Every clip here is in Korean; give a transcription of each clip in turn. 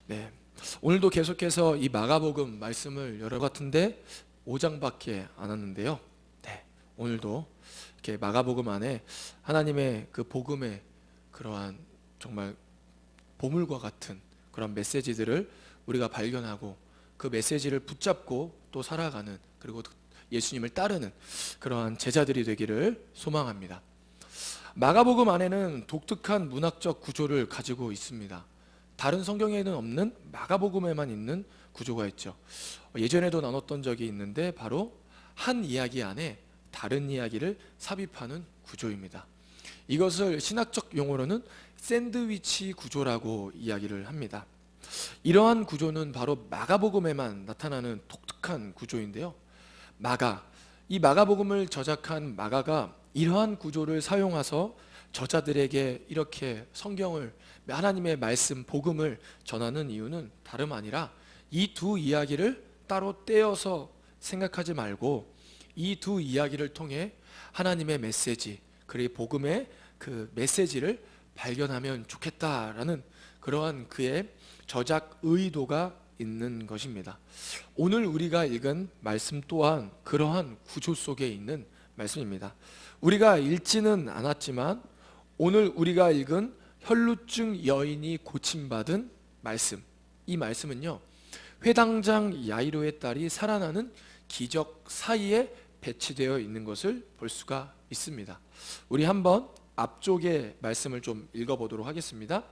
네. 오늘도 계속해서 이 마가복음 말씀을 열어 같은데 5장밖에 안 왔는데요. 네. 오늘도 이렇게 마가복음 안에 하나님의 그 복음의 그러한 정말 보물과 같은 그런 메시지들을 우리가 발견하고 그 메시지를 붙잡고 또 살아가는, 그리고 예수님을 따르는 그러한 제자들이 되기를 소망합니다. 마가복음 안에는 독특한 문학적 구조를 가지고 있습니다. 다른 성경에는 없는 마가복음에만 있는 구조가 있죠. 예전에도 나눴던 적이 있는데 바로 한 이야기 안에 다른 이야기를 삽입하는 구조입니다. 이것을 신학적 용어로는 샌드위치 구조라고 이야기를 합니다. 이러한 구조는 바로 마가복음에만 나타나는 독특한 구조인데요. 이 마가복음을 저작한 마가가 이러한 구조를 사용해서 저자들에게 이렇게 성경을, 하나님의 말씀, 복음을 전하는 이유는 다름 아니라 이 두 이야기를 따로 떼어서 생각하지 말고 이 두 이야기를 통해 하나님의 메시지, 그리고 복음의 그 메시지를 발견하면 좋겠다라는 그러한 그의 저작 의도가 있는 것입니다. 오늘 우리가 읽은 말씀 또한 그러한 구조 속에 있는 말씀입니다. 우리가 읽지는 않았지만 오늘 우리가 읽은 혈루증 여인이 고침받은 말씀, 이 말씀은요, 회당장 야이로의 딸이 살아나는 기적 사이에 배치되어 있는 것을 볼 수가 있습니다. 우리 한번 앞쪽의 말씀을 좀 읽어보도록 하겠습니다.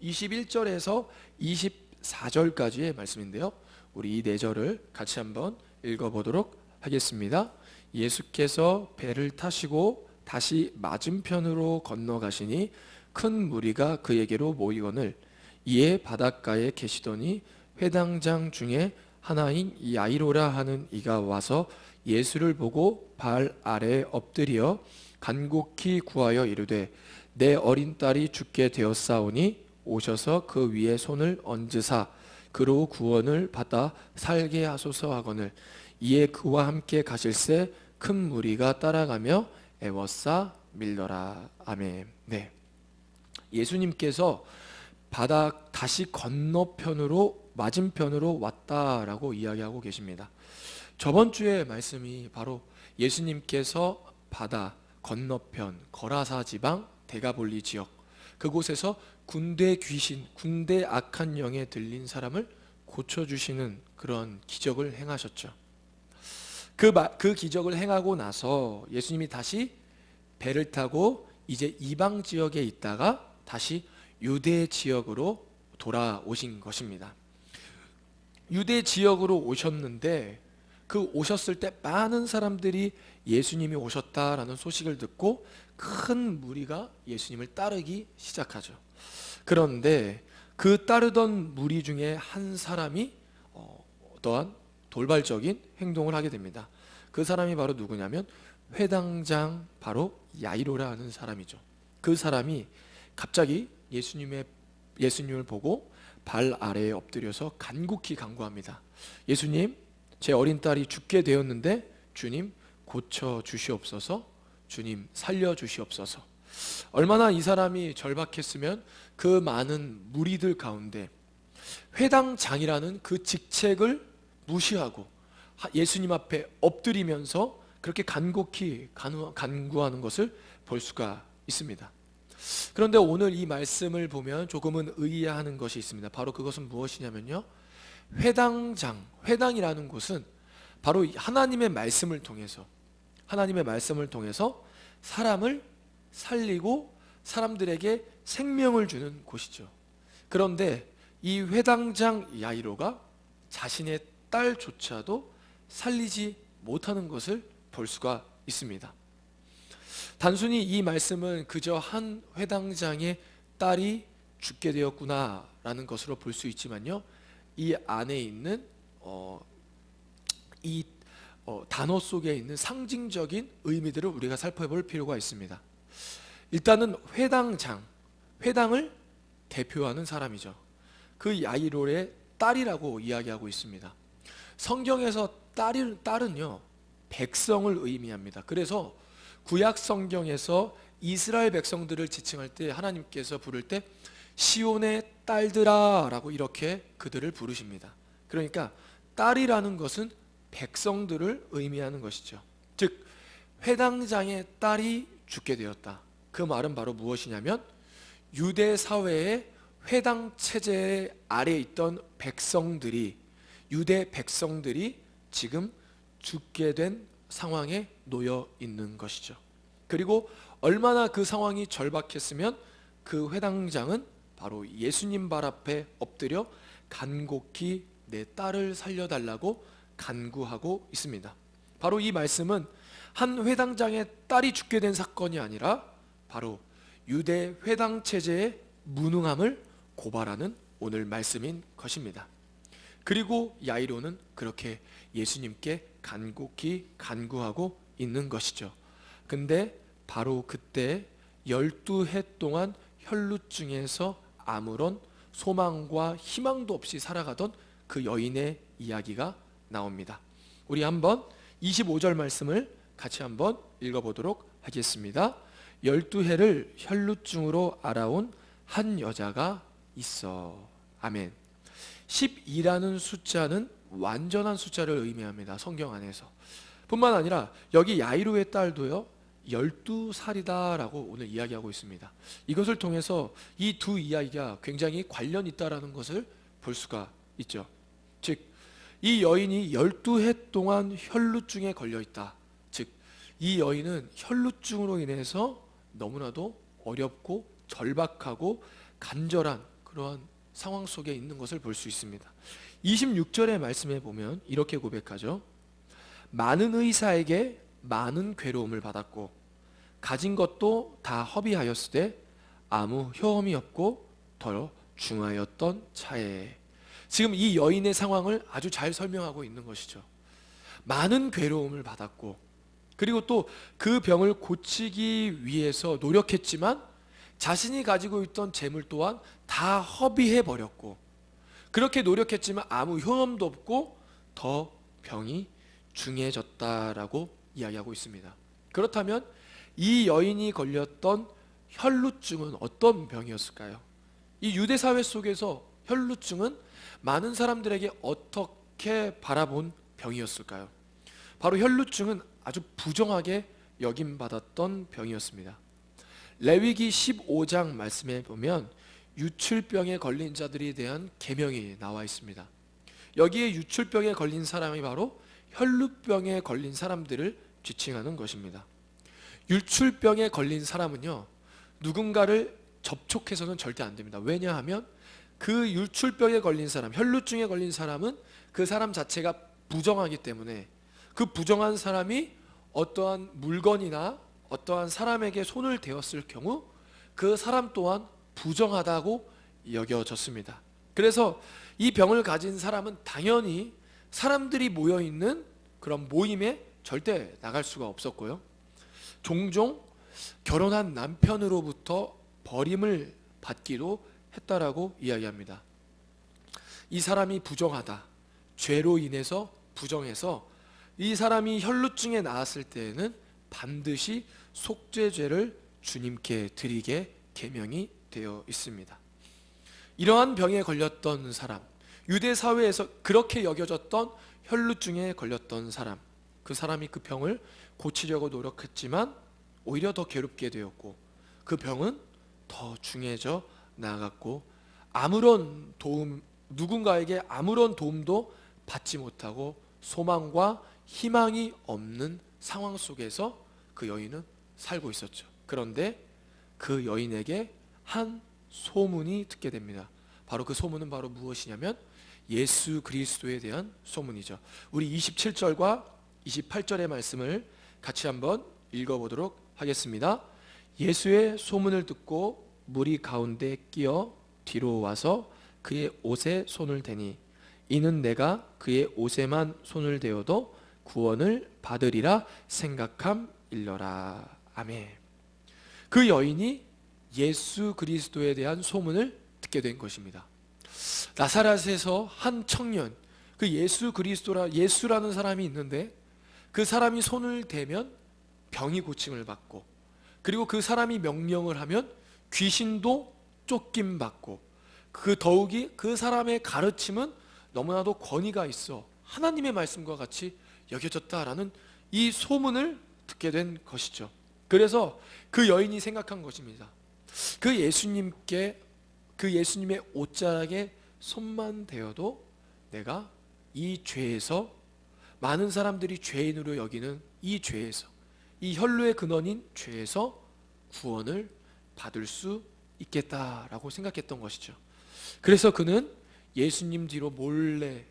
21절에서 24절까지의 말씀인데요, 우리 이 4절을 같이 한번 읽어보도록 하겠습니다. 예수께서 배를 타시고 다시 맞은편으로 건너가시니 큰 무리가 그에게로 모이거늘 이에 바닷가에 계시더니 회당장 중에 하나인 야이로라 하는 이가 와서 예수를 보고 발 아래에 엎드려 간곡히 구하여 이르되 내 어린 딸이 죽게 되었사오니 오셔서 그 위에 손을 얹으사 그로 구원을 받아 살게 하소서 하거늘 이에 그와 함께 가실새 큰 무리가 따라가며 애워싸 밀더라. 아멘. 네. 예수님께서 바다 다시 건너편으로 맞은편으로 왔다라고 이야기하고 계십니다. 저번 주의 말씀이 바로 예수님께서 바다 건너편 거라사 지방 데가볼리 지역, 그곳에서 군대 귀신, 군대 악한 영에 들린 사람을 고쳐주시는 그런 기적을 행하셨죠. 그 기적을 행하고 나서 예수님이 다시 배를 타고 이제 이방 지역에 있다가 다시 유대 지역으로 돌아오신 것입니다. 유대 지역으로 오셨는데 그 오셨을 때 많은 사람들이 예수님이 오셨다라는 소식을 듣고 큰 무리가 예수님을 따르기 시작하죠. 그런데 그 따르던 무리 중에 한 사람이 어떠한 돌발적인 행동을 하게 됩니다. 그 사람이 바로 누구냐면 회당장 바로 야이로라 하는 사람이죠. 그 사람이 갑자기 예수님을 보고 발 아래에 엎드려서 간곡히 간구합니다. 예수님, 제 어린 딸이 죽게 되었는데 주님 고쳐 주시옵소서, 주님 살려 주시옵소서. 얼마나 이 사람이 절박했으면 그 많은 무리들 가운데 회당장이라는 그 직책을 무시하고 예수님 앞에 엎드리면서 그렇게 간곡히 간구하는 것을 볼 수가 있습니다. 그런데 오늘 이 말씀을 보면 조금은 의아하는 것이 있습니다. 바로 그것은 무엇이냐면요, 회당이라는 곳은 바로 하나님의 말씀을 통해서 사람을 살리고 사람들에게 생명을 주는 곳이죠. 그런데 이 회당장 야이로가 자신의 딸조차도 살리지 못하는 것을 볼 수가 있습니다. 단순히 이 말씀은 그저 한 회당장의 딸이 죽게 되었구나라는 것으로 볼 수 있지만요, 이 안에 있는 단어 속에 있는 상징적인 의미들을 우리가 살펴볼 필요가 있습니다. 일단은 회당을 대표하는 사람이죠. 그 야이로의 딸이라고 이야기하고 있습니다. 성경에서 딸은요, 백성을 의미합니다. 그래서 구약 성경에서 이스라엘 백성들을 지칭할 때 하나님께서 부를 때 시온의 딸들아 라고 이렇게 그들을 부르십니다. 그러니까 딸이라는 것은 백성들을 의미하는 것이죠. 즉 회당장의 딸이 죽게 되었다. 그 말은 바로 무엇이냐면 유대 사회의 회당 체제 아래에 있던 백성들이, 유대 백성들이 지금 죽게 된 상황에 놓여 있는 것이죠. 그리고 얼마나 그 상황이 절박했으면 그 회당장은 바로 예수님 발 앞에 엎드려 간곡히 내 딸을 살려달라고 간구하고 있습니다. 바로 이 말씀은 한 회당장의 딸이 죽게 된 사건이 아니라 바로 유대 회당 체제의 무능함을 고발하는 오늘 말씀인 것입니다. 그리고 야이로는 그렇게 예수님께 간곡히 간구하고 있는 것이죠. 근데 바로 그때 12해 동안 혈루증에서 아무런 소망과 희망도 없이 살아가던 그 여인의 이야기가 나옵니다. 우리 한번 25절 말씀을 같이 한번 읽어보도록 하겠습니다. 12해를 혈루증으로 알아온 한 여자가 있어. 아멘. 12라는 숫자는 완전한 숫자를 의미합니다. 성경 안에서. 뿐만 아니라 여기 야이로의 딸도요 12살이다 라고 오늘 이야기하고 있습니다. 이것을 통해서 이 두 이야기가 굉장히 관련이 있다는 것을 볼 수가 있죠. 즉 이 여인이 12해 동안 혈루증에 걸려 있다. 즉 이 여인은 혈루증으로 인해서 너무나도 어렵고 절박하고 간절한 그러한 상황 속에 있는 것을 볼 수 있습니다. 26절의 말씀에 보면 이렇게 고백하죠. 많은 의사에게 많은 괴로움을 받았고 가진 것도 다 허비하였으되 아무 효험이 없고 더 중하였던 차에. 지금 이 여인의 상황을 아주 잘 설명하고 있는 것이죠. 많은 괴로움을 받았고 그리고 또 그 병을 고치기 위해서 노력했지만 자신이 가지고 있던 재물 또한 다 허비해 버렸고 그렇게 노력했지만 아무 효험도 없고 더 병이 중해졌다라고 이야기하고 있습니다. 그렇다면 이 여인이 걸렸던 혈루증은 어떤 병이었을까요? 이 유대 사회 속에서 혈루증은 많은 사람들에게 어떻게 바라본 병이었을까요? 바로 혈루증은 아주 부정하게 여김받았던 병이었습니다. 레위기 15장 말씀에 보면 유출병에 걸린 자들에 대한 계명이 나와 있습니다. 여기에 유출병에 걸린 사람이 바로 혈루병에 걸린 사람들을 지칭하는 것입니다. 유출병에 걸린 사람은요 누군가를 접촉해서는 절대 안 됩니다. 왜냐하면 그 유출병에 걸린 사람, 혈루증에 걸린 사람은 그 사람 자체가 부정하기 때문에 그 부정한 사람이 어떠한 물건이나 어떠한 사람에게 손을 대었을 경우 그 사람 또한 부정하다고 여겨졌습니다. 그래서 이 병을 가진 사람은 당연히 사람들이 모여있는 그런 모임에 절대 나갈 수가 없었고요. 종종 결혼한 남편으로부터 버림을 받기도 했다라고 이야기합니다. 이 사람이 부정하다, 죄로 인해서 부정해서 이 사람이 혈루증에 나았을 때에는 반드시 속죄죄를 주님께 드리게 계명이 되어 있습니다. 이러한 병에 걸렸던 사람, 유대 사회에서 그렇게 여겨졌던 혈루증에 걸렸던 사람, 그 사람이 그 병을 고치려고 노력했지만 오히려 더 괴롭게 되었고 그 병은 더 중해져 나아갔고 아무런 도움, 누군가에게 아무런 도움도 받지 못하고 소망과 희망이 없는 상황 속에서 그 여인은 살고 있었죠. 그런데 그 여인에게 한 소문이 듣게 됩니다. 바로 그 소문은 바로 무엇이냐면 예수 그리스도에 대한 소문이죠. 우리 27절과 28절의 말씀을 같이 한번 읽어보도록 하겠습니다. 예수의 소문을 듣고 무리 가운데 끼어 뒤로 와서 그의 옷에 손을 대니 이는 내가 그의 옷에만 손을 대어도 구원을 받으리라 생각함일러라. 아멘. 그 여인이 예수 그리스도에 대한 소문을 듣게 된 것입니다. 나사렛에서 한 청년, 그 예수라는 사람이 있는데 그 사람이 손을 대면 병이 고침을 받고 그리고 그 사람이 명령을 하면 귀신도 쫓김 받고 그 더욱이 그 사람의 가르침은 너무나도 권위가 있어 하나님의 말씀과 같이 여겨졌다라는 이 소문을 듣게 된 것이죠. 그래서 그 여인이 생각한 것입니다. 그 예수님의 옷자락에 손만 대어도 내가 이 죄에서, 많은 사람들이 죄인으로 여기는 이 죄에서, 이 혈루의 근원인 죄에서 구원을 받을 수 있겠다라고 생각했던 것이죠. 그래서 그는 예수님 뒤로 몰래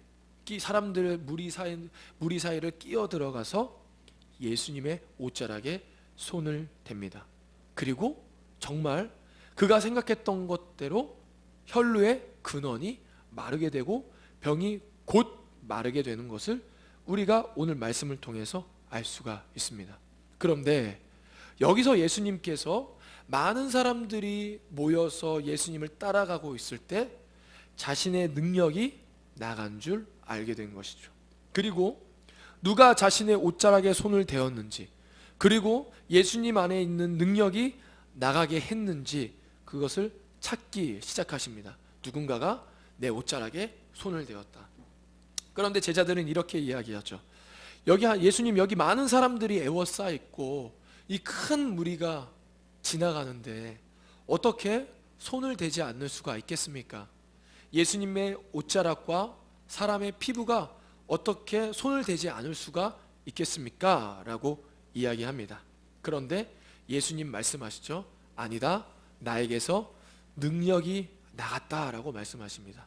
사람들 무리 사이를 끼어 들어가서 예수님의 옷자락에 손을 댑니다. 그리고 정말 그가 생각했던 것대로 혈루의 근원이 마르게 되고 병이 곧 마르게 되는 것을 우리가 오늘 말씀을 통해서 알 수가 있습니다. 그런데 여기서 예수님께서 많은 사람들이 모여서 예수님을 따라가고 있을 때 자신의 능력이 나간 줄 알게 된 것이죠. 그리고 누가 자신의 옷자락에 손을 대었는지, 그리고 예수님 안에 있는 능력이 나가게 했는지 그것을 찾기 시작하십니다. 누군가가 내 옷자락에 손을 대었다. 그런데 제자들은 이렇게 이야기하죠. 예수님, 여기 많은 사람들이 에워싸 있고 이 큰 무리가 지나가는데 어떻게 손을 대지 않을 수가 있겠습니까? 예수님의 옷자락과 사람의 피부가 어떻게 손을 대지 않을 수가 있겠습니까? 라고 이야기합니다. 그런데 예수님 말씀하시죠. 아니다, 나에게서 능력이 나갔다라고 말씀하십니다.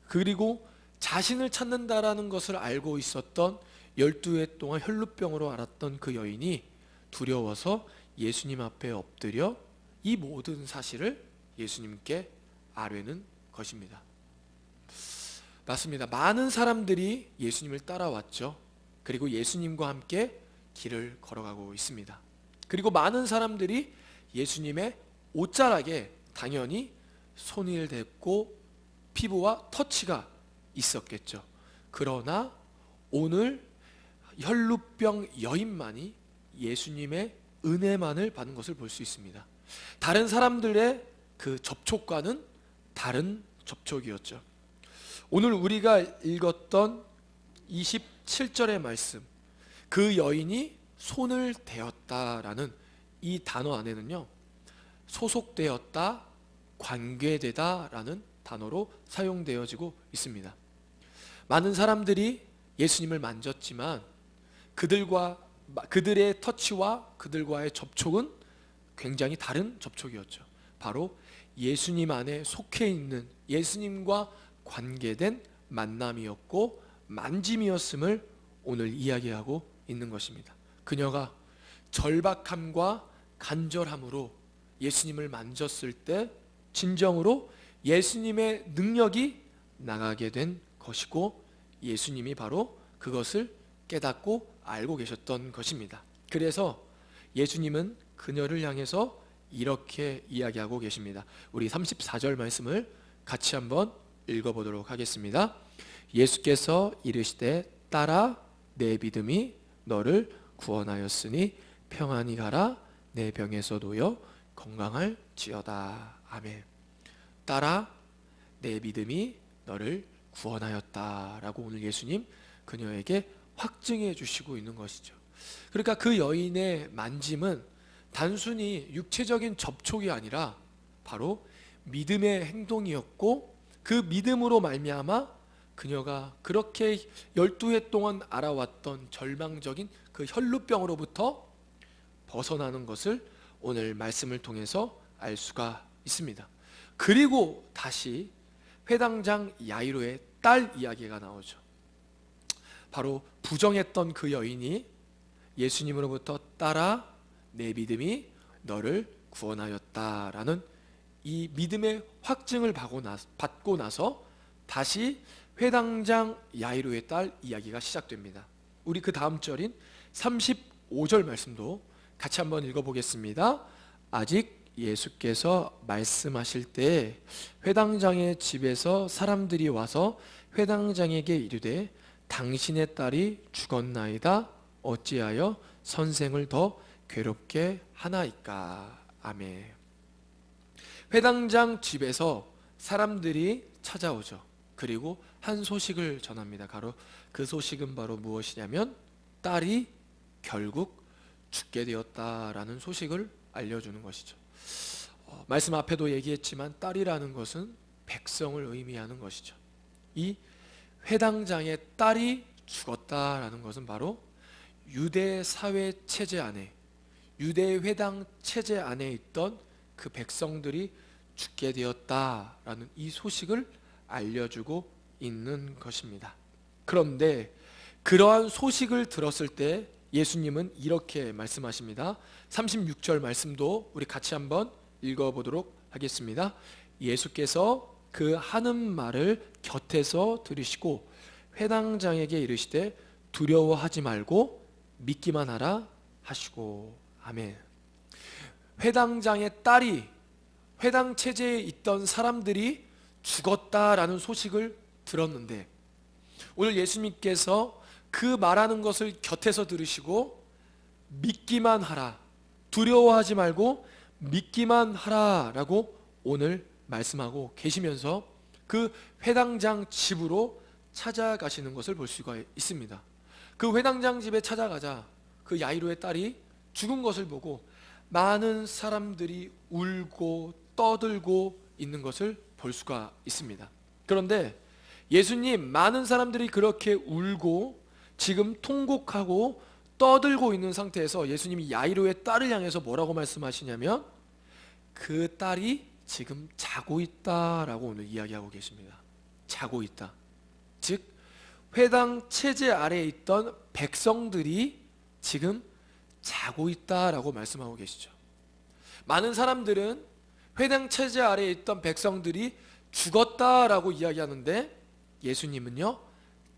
그리고 자신을 찾는다라는 것을 알고 있었던 12해 동안 혈루병으로 앓았던 그 여인이 두려워서 예수님 앞에 엎드려 이 모든 사실을 예수님께 아뢰는 것입니다. 맞습니다. 많은 사람들이 예수님을 따라왔죠. 그리고 예수님과 함께 길을 걸어가고 있습니다. 그리고 많은 사람들이 예수님의 옷자락에 당연히 손을 댔고 피부와 터치가 있었겠죠. 그러나 오늘 혈루병 여인만이 예수님의 은혜만을 받는 것을 볼 수 있습니다. 다른 사람들의 그 접촉과는 다른 접촉이었죠. 오늘 우리가 읽었던 27절의 말씀, 그 여인이 손을 대었다라는 이 단어 안에는요, 소속되었다, 관계되다라는 단어로 사용되어지고 있습니다. 많은 사람들이 예수님을 만졌지만 그들의 터치와 그들과의 접촉은 굉장히 다른 접촉이었죠. 바로 예수님 안에 속해 있는, 예수님과 관계된 만남이었고 만짐이었음을 오늘 이야기하고 있는 것입니다. 그녀가 절박함과 간절함으로 예수님을 만졌을 때 진정으로 예수님의 능력이 나가게 된 것이고, 예수님이 바로 그것을 깨닫고 알고 계셨던 것입니다. 그래서 예수님은 그녀를 향해서 이렇게 이야기하고 계십니다. 우리 34절 말씀을 같이 한번 읽어보도록 하겠습니다. 예수께서 이르시되 따라, 내 믿음이 너를 구원하였으니 평안히 가라, 내 병에서 놓여 건강할지어다. 아멘. 따라, 내 믿음이 너를 구원하였다라고 오늘 예수님 그녀에게 확증해 주시고 있는 것이죠. 그러니까 그 여인의 만짐은 단순히 육체적인 접촉이 아니라 바로 믿음의 행동이었고, 그 믿음으로 말미암아 그녀가 그렇게 12해 동안 알아왔던 절망적인 그 혈루병으로부터 벗어나는 것을 오늘 말씀을 통해서 알 수가 있습니다. 그리고 다시 회당장 야이로의 딸 이야기가 나오죠. 바로 부정했던 그 여인이 예수님으로부터 따라, 내 믿음이 너를 구원하였다라는 이 믿음의 확증을 받고 나서 다시 회당장 야이로의 딸 이야기가 시작됩니다. 우리 그 다음 절인 35절 말씀도 같이 한번 읽어보겠습니다. 아직 예수께서 말씀하실 때 회당장의 집에서 사람들이 와서 회당장에게 이르되 당신의 딸이 죽었나이다. 어찌하여 선생을 더 괴롭게 하나이까. 아멘. 회당장 집에서 사람들이 찾아오죠. 그리고 한 소식을 전합니다. 바로 그 소식은 바로 무엇이냐면 딸이 결국 죽게 되었다라는 소식을 알려주는 것이죠. 말씀 앞에도 얘기했지만 딸이라는 것은 백성을 의미하는 것이죠. 이 회당장의 딸이 죽었다라는 것은 바로 유대 사회 체제 안에, 유대 회당 체제 안에 있던 그 백성들이 죽게 되었다라는 이 소식을 알려주고 있는 것입니다. 그런데 그러한 소식을 들었을 때 예수님은 이렇게 말씀하십니다. 36절 말씀도 우리 같이 한번 읽어보도록 하겠습니다. 예수께서 그 하는 말을 곁에서 들으시고 회당장에게 이르시되 두려워하지 말고 믿기만 하라 하시고. 아멘. 회당장의 딸이, 회당 체제에 있던 사람들이 죽었다라는 소식을 들었는데 오늘 예수님께서 그 말하는 것을 곁에서 들으시고 믿기만 하라, 두려워하지 말고 믿기만 하라라고 오늘 말씀하고 계시면서 그 회당장 집으로 찾아가시는 것을 볼 수가 있습니다. 그 회당장 집에 찾아가자 그 야이로의 딸이 죽은 것을 보고 많은 사람들이 울고 떠들고 있는 것을 볼 수가 있습니다. 그런데 예수님, 많은 사람들이 그렇게 울고 지금 통곡하고 떠들고 있는 상태에서 예수님이 야이로의 딸을 향해서 뭐라고 말씀하시냐면 그 딸이 지금 자고 있다라고 오늘 이야기하고 계십니다. 자고 있다. 즉 회당 체제 아래에 있던 백성들이 지금 자고 있다라고 말씀하고 계시죠. 많은 사람들은 회당 체제 아래에 있던 백성들이 죽었다라고 이야기하는데 예수님은요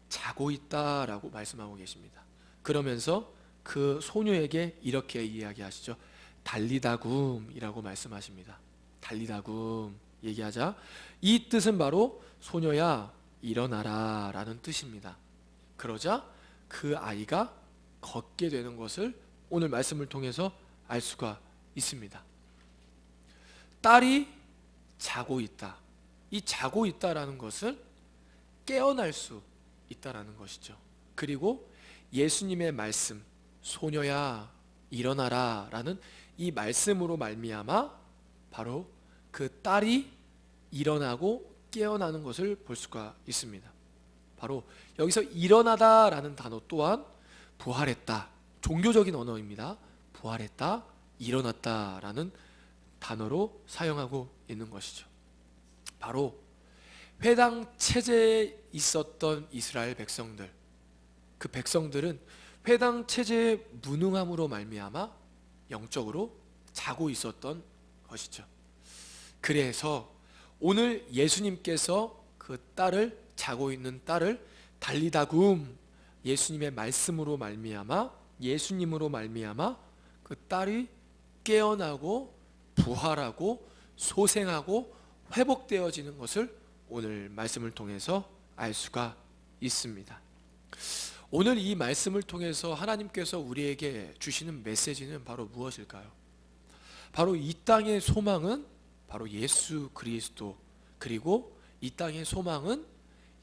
자고 있다라고 말씀하고 계십니다. 그러면서 그 소녀에게 이렇게 이야기하시죠. 달리다굼이라고 말씀하십니다. 달리다굼 얘기하자 이 뜻은 바로 소녀야 일어나라 라는 뜻입니다. 그러자 그 아이가 걷게 되는 것을 오늘 말씀을 통해서 알 수가 있습니다. 딸이 자고 있다. 이 자고 있다라는 것은 깨어날 수 있다라는 것이죠. 그리고 예수님의 말씀, 소녀야 일어나라 라는 이 말씀으로 말미암아 바로 그 딸이 일어나고 깨어나는 것을 볼 수가 있습니다. 바로 여기서 일어나다 라는 단어 또한 부활했다, 종교적인 언어입니다. 부활했다, 일어났다 라는 단어로 사용하고 있는 것이죠. 바로 회당 체제에 있었던 이스라엘 백성들, 그 백성들은 회당 체제의 무능함으로 말미암아 영적으로 자고 있었던 것이죠. 그래서 오늘 예수님께서 그 딸을, 자고 있는 딸을 달리다굼, 예수님의 말씀으로 말미암아, 예수님으로 말미암아 그 딸이 깨어나고 부활하고 소생하고 회복되어지는 것을 오늘 말씀을 통해서 알 수가 있습니다. 오늘 이 말씀을 통해서 하나님께서 우리에게 주시는 메시지는 바로 무엇일까요? 바로 이 땅의 소망은 바로 예수 그리스도, 그리고 이 땅의 소망은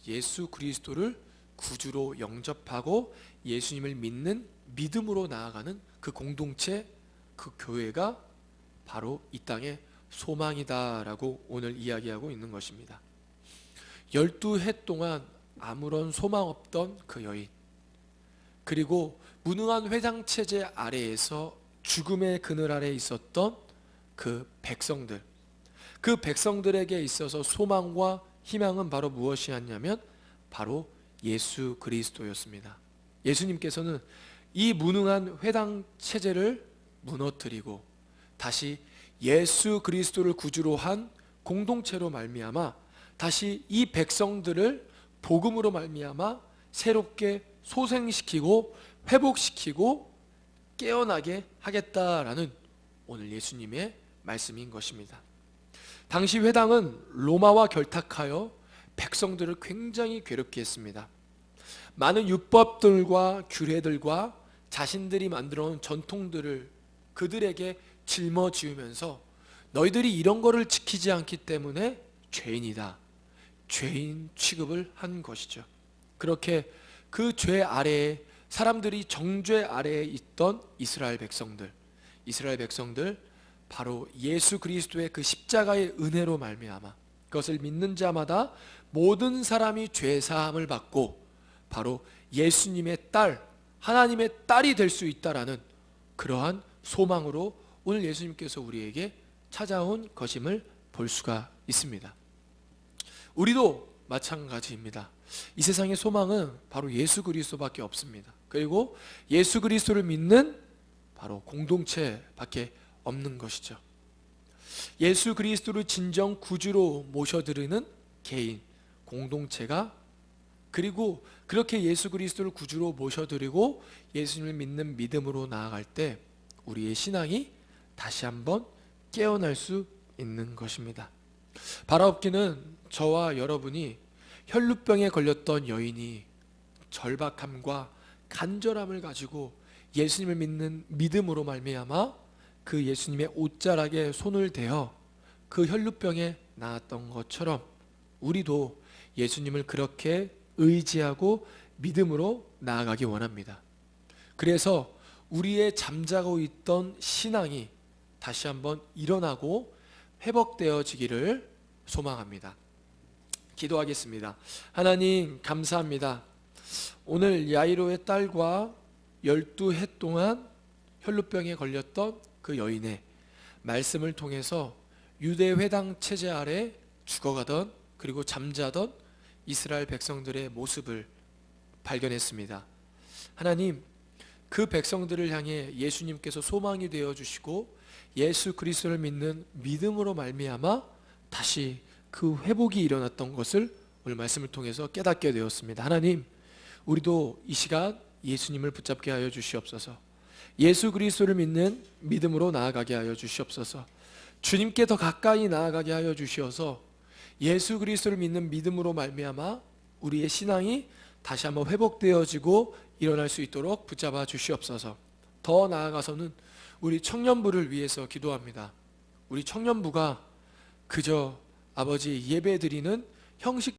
예수 그리스도를 구주로 영접하고 예수님을 믿는 믿음으로 나아가는 그 공동체, 그 교회가 바로 이 땅의 소망이다라고 오늘 이야기하고 있는 것입니다. 12해 동안 아무런 소망 없던 그 여인, 그리고 무능한 회당 체제 아래에서 죽음의 그늘 아래에 있었던 그 백성들, 그 백성들에게 있어서 소망과 희망은 바로 무엇이었냐면 바로 예수 그리스도였습니다. 예수님께서는 이 무능한 회당 체제를 무너뜨리고 다시 예수 그리스도를 구주로 한 공동체로 말미암아 다시 이 백성들을 복음으로 말미암아 새롭게 소생시키고 회복시키고 깨어나게 하겠다라는 오늘 예수님의 말씀인 것입니다. 당시 회당은 로마와 결탁하여 백성들을 굉장히 괴롭게 했습니다. 많은 율법들과 규례들과 자신들이 만들어 놓은 전통들을 그들에게 짊어지우면서 너희들이 이런 거를 지키지 않기 때문에 죄인이다, 죄인 취급을 한 것이죠. 그렇게 그 죄 아래에, 사람들이 정죄 아래에 있던 이스라엘 백성들, 바로 예수 그리스도의 그 십자가의 은혜로 말미암아 그것을 믿는 자마다 모든 사람이 죄 사함을 받고 바로 예수님의 딸, 하나님의 딸이 될 수 있다라는 그러한 소망으로 오늘 예수님께서 우리에게 찾아온 것임을 볼 수가 있습니다. 우리도 마찬가지입니다. 이 세상의 소망은 바로 예수 그리스도밖에 없습니다. 그리고 예수 그리스도를 믿는 바로 공동체밖에 없는 것이죠. 예수 그리스도를 진정 구주로 모셔드리는 개인, 공동체가, 그리고 그렇게 예수 그리스도를 구주로 모셔드리고 예수님을 믿는 믿음으로 나아갈 때 우리의 신앙이 다시 한번 깨어날 수 있는 것입니다. 바라옵기는 저와 여러분이 혈루병에 걸렸던 여인이 절박함과 간절함을 가지고 예수님을 믿는 믿음으로 말미암아 그 예수님의 옷자락에 손을 대어 그 혈루병에 나았던 것처럼 우리도 예수님을 그렇게 의지하고 믿음으로 나아가기 원합니다. 그래서 우리의 잠자고 있던 신앙이 다시 한번 일어나고 회복되어지기를 소망합니다. 기도하겠습니다. 하나님 감사합니다. 오늘 야이로의 딸과 12해 동안 혈루병에 걸렸던 그 여인의 말씀을 통해서 유대 회당 체제 아래 죽어가던, 그리고 잠자던 이스라엘 백성들의 모습을 발견했습니다. 하나님, 그 백성들을 향해 예수님께서 소망이 되어 주시고 예수 그리스도를 믿는 믿음으로 말미암아 다시 그 회복이 일어났던 것을 오늘 말씀을 통해서 깨닫게 되었습니다. 하나님, 우리도 이 시간 예수님을 붙잡게 하여 주시옵소서. 예수 그리스도를 믿는 믿음으로 나아가게 하여 주시옵소서. 주님께 더 가까이 나아가게 하여 주시어서 예수 그리스도를 믿는 믿음으로 말미암아 우리의 신앙이 다시 한번 회복되어지고 일어날 수 있도록 붙잡아 주시옵소서. 더 나아가서는 우리 청년부를 위해서 기도합니다. 우리 청년부가 그저 아버지 예배 드리는 형식